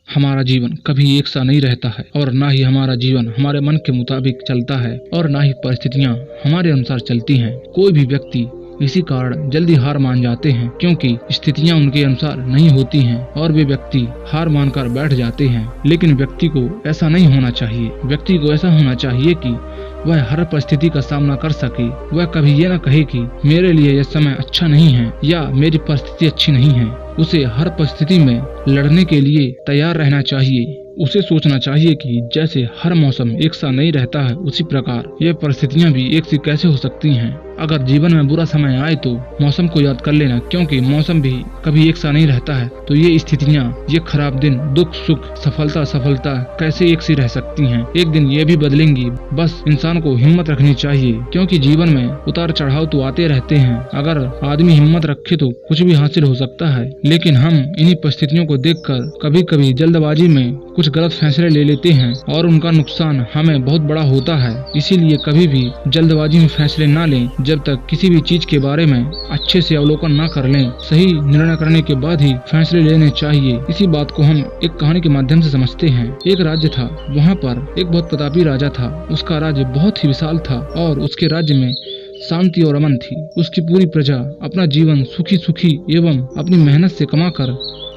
हमारा जीवन कभी एक सा नहीं रहता है और ना ही हमारा जीवन हमारे मन के मुताबिक चलता है और ना ही परिस्थितियाँ हमारे अनुसार चलती हैं। कोई भी व्यक्ति इसी कारण जल्दी हार मान जाते हैं क्योंकि स्थितियां उनके अनुसार नहीं होती हैं और वे व्यक्ति हार मानकर बैठ जाते हैं। लेकिन व्यक्ति को ऐसा नहीं होना चाहिए। व्यक्ति को ऐसा होना चाहिए कि वह हर परिस्थिति का सामना कर सके। वह कभी ये न कहे कि मेरे लिए यह समय अच्छा नहीं है या मेरी परिस्थिति अच्छी नहीं है। उसे हर परिस्थिति में लड़ने के लिए तैयार रहना चाहिए। उसे सोचना चाहिए कि जैसे हर मौसम एक सा नहीं रहता है, उसी प्रकार ये परिस्थितियां भी एक सी कैसे हो सकती हैं। अगर जीवन में बुरा समय आए तो मौसम को याद कर लेना, क्योंकि मौसम भी कभी एक सा नहीं रहता है। तो ये स्थितियां, ये खराब दिन, दुख सुख, सफलता असफलता कैसे एक सी रह सकती हैं। एक दिन ये भी बदलेंगी। बस इंसान को हिम्मत रखनी चाहिए, क्योंकि जीवन में उतार चढ़ाव तो आते रहते हैं। अगर आदमी हिम्मत रखे तो कुछ भी हासिल हो सकता है। लेकिन हम इन्हीं परिस्थितियों को देखकर कभी कभी जल्दबाजी में कुछ गलत फैसले ले लेते हैं और उनका नुकसान हमें बहुत बड़ा होता है। इसीलिए कभी भी जल्दबाजी में फैसले न लें। जब तक किसी भी चीज के बारे में अच्छे से अवलोकन न कर लें, सही निर्णय करने के बाद ही फैसले लेने चाहिए। इसी बात को हम एक कहानी के माध्यम से समझते हैं। एक राज्य था, वहाँ पर एक बहुत प्रतापी राजा था। उसका राज्य बहुत ही विशाल था और उसके राज्य में शांति और अमन थी। उसकी पूरी प्रजा अपना जीवन सुखी सुखी एवं अपनी मेहनत से कमाकर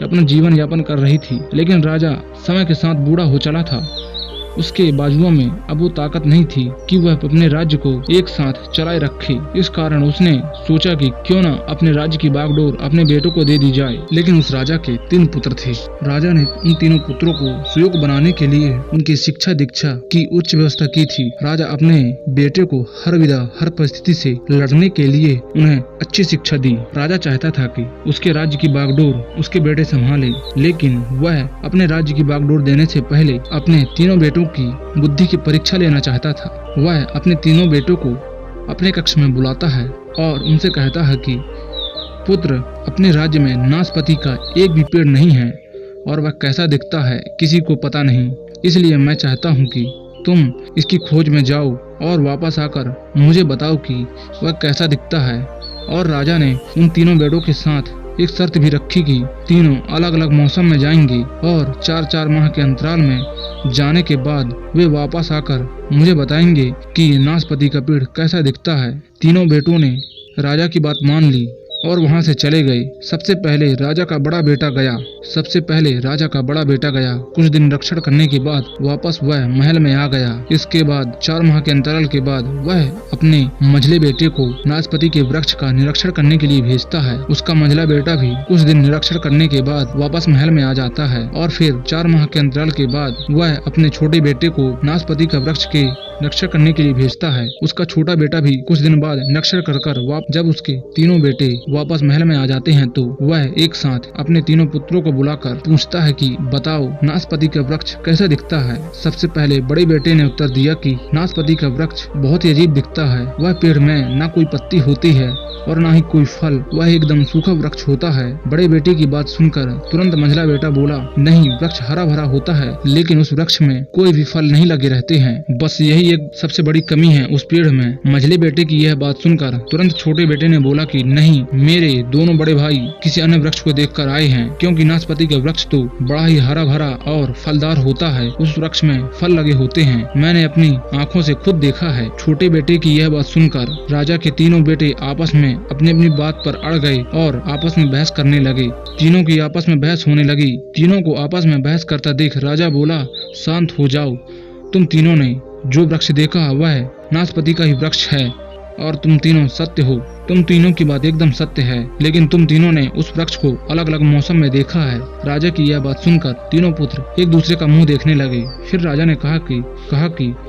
अपना जीवन यापन कर रही थी। लेकिन राजा समय के साथ बूढ़ा हो चला था। उसके बाजुओं में अब वो ताकत नहीं थी कि वह अपने राज्य को एक साथ चलाए रखे। इस कारण उसने सोचा कि क्यों न अपने राज्य की बागडोर अपने बेटों को दे दी जाए। लेकिन उस राजा के 3 पुत्र थे। राजा ने उन तीनों पुत्रों को सुयोग्य बनाने के लिए उनकी शिक्षा दीक्षा की उच्च व्यवस्था की थी। राजा अपने बेटे को हर विधा हर परिस्थिति से लड़ने के लिए उन्हें अच्छी शिक्षा दी। राजा चाहता था कि उसके राज्य की बागडोर उसके बेटे संभाले, लेकिन वह अपने राज्य की बागडोर देने से पहले अपने तीनों बेटों की बुद्धि की परीक्षा लेना चाहता था। वह अपने तीनों बेटों को अपने कक्ष में बुलाता है और उनसे कहता है कि पुत्र, अपने राज्य में नाशपाती का एक भी पेड़ नहीं है और वह कैसा दिखता है किसी को पता नहीं। इसलिए मैं चाहता हूँ कि तुम इसकी खोज में जाओ और वापस आकर मुझे बताओ कि वह कैसा दिखता है। और राजा ने उन तीनों बेटों के साथ एक शर्त भी रखी कि तीनों अलग अलग मौसम में जाएंगे और 4-4 माह के अंतराल में जाने के बाद वे वापस आकर मुझे बताएंगे कि नाशपाती का पेड़ कैसा दिखता है। तीनों बेटों ने राजा की बात मान ली और वहां से चले गए। सबसे पहले राजा का बड़ा बेटा गया। कुछ दिन निरीक्षण करने के बाद वापस वह महल में आ गया। इसके बाद 4 माह के अंतराल के बाद वह अपने मझले बेटे को नाशपाती के वृक्ष का निरीक्षण करने के लिए भेजता है। उसका मझला बेटा भी कुछ दिन निरीक्षण करने के बाद वापस महल में आ जाता है और फिर 4 माह के अंतराल के बाद वह अपने छोटे बेटे को नाशपाती का वृक्ष के निरीक्षण करने के लिए भेजता है। उसका छोटा बेटा भी कुछ दिन बाद निरीक्षण कर जब उसके तीनों बेटे वापस महल में आ जाते हैं तो वह एक साथ अपने तीनों पुत्रों को बुलाकर पूछता है कि बताओ नाशपाती का वृक्ष कैसा दिखता है। सबसे पहले बड़े बेटे ने उत्तर दिया कि नाशपाती का वृक्ष बहुत ही अजीब दिखता है। वह पेड़ में न कोई पत्ती होती है और न ही कोई फल, वह एकदम सूखा वृक्ष होता है। बड़े बेटे की बात सुनकर तुरंत मंझला बेटा बोला, नहीं, वृक्ष हरा भरा होता है लेकिन उस वृक्ष में कोई भी फल नहीं लगे रहते हैं। बस यही एक सबसे बड़ी कमी है उस पेड़ में। मंझले बेटे की यह बात सुनकर तुरंत छोटे बेटे ने बोला कि नहीं, मेरे दोनों बड़े भाई किसी अन्य वृक्ष को देखकर आए हैं, क्योंकि नाशपाती का वृक्ष तो बड़ा ही हरा भरा और फलदार होता है। उस वृक्ष में फल लगे होते हैं, मैंने अपनी आंखों से खुद देखा है। छोटे बेटे की यह बात सुनकर राजा के तीनों बेटे आपस में अपनी अपनी बात पर अड़ गए और आपस में बहस करने लगे। तीनों की आपस में बहस होने लगी। तीनों को आपस में बहस करता देख राजा बोला, शांत हो जाओ। तुम तीनों ने जो वृक्ष देखा वह नाशपाती का ही वृक्ष है और तुम तीनों सत्य हो। तुम तीनों की बात एकदम सत्य है, लेकिन तुम तीनों ने उस वृक्ष को अलग अलग मौसम में देखा है। राजा की यह बात सुनकर तीनों पुत्र एक दूसरे का मुंह देखने लगे। फिर राजा ने कहा कि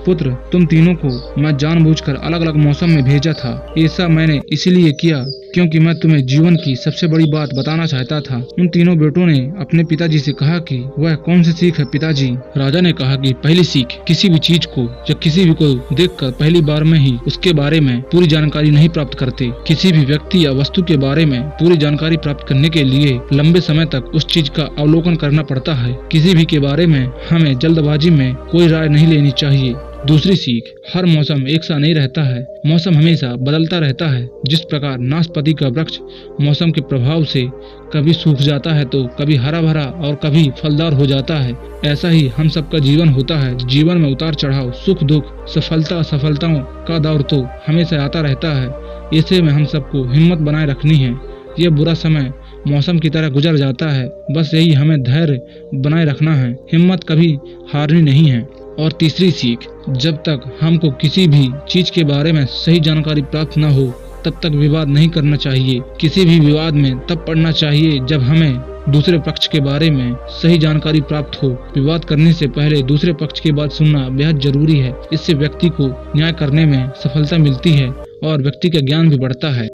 पुत्र, तुम तीनों को मैं जानबूझकर अलग अलग मौसम में भेजा था। ऐसा मैंने इसीलिए किया क्योंकि मैं तुम्हें जीवन की सबसे बड़ी बात बताना चाहता था। उन तीनों बेटों ने अपने पिताजी से कहा कि वह कौन सी सीख है पिताजी। राजा ने कहा कि पहली सीख, किसी भी चीज को या किसी भी को देखकर पहली बार में ही उसके बारे में पूरी जानकारी नहीं प्राप्त करते। किसी भी व्यक्ति या वस्तु के बारे में पूरी जानकारी प्राप्त करने के लिए लंबे समय तक उस चीज का अवलोकन करना पड़ता है। किसी भी के बारे में हमें जल्दबाजी में कोई राय नहीं लेनी चाहिए। दूसरी सीख, हर मौसम एक सा नहीं रहता है। मौसम हमेशा बदलता रहता है। जिस प्रकार नाशपाती का वृक्ष मौसम के प्रभाव से कभी सूख जाता है तो कभी हरा भरा और कभी फलदार हो जाता है, ऐसा ही हम सबका जीवन होता है। जीवन में उतार चढ़ाव, सुख दुख, सफलता असफलताओं का दौर तो हमेशा आता रहता है। ऐसे में हम सबको हिम्मत बनाए रखनी है। यह बुरा समय मौसम की तरह गुजर जाता है, बस यही हमें धैर्य बनाए रखना है, हिम्मत कभी हारनी नहीं है। और तीसरी सीख, जब तक हमको किसी भी चीज के बारे में सही जानकारी प्राप्त न हो तब तक विवाद नहीं करना चाहिए। किसी भी विवाद में तब पड़ना चाहिए जब हमें दूसरे पक्ष के बारे में सही जानकारी प्राप्त हो। विवाद करने से पहले दूसरे पक्ष की बात सुनना बेहद जरूरी है। इससे व्यक्ति को न्याय करने में सफलता मिलती है और व्यक्ति का ज्ञान भी बढ़ता है।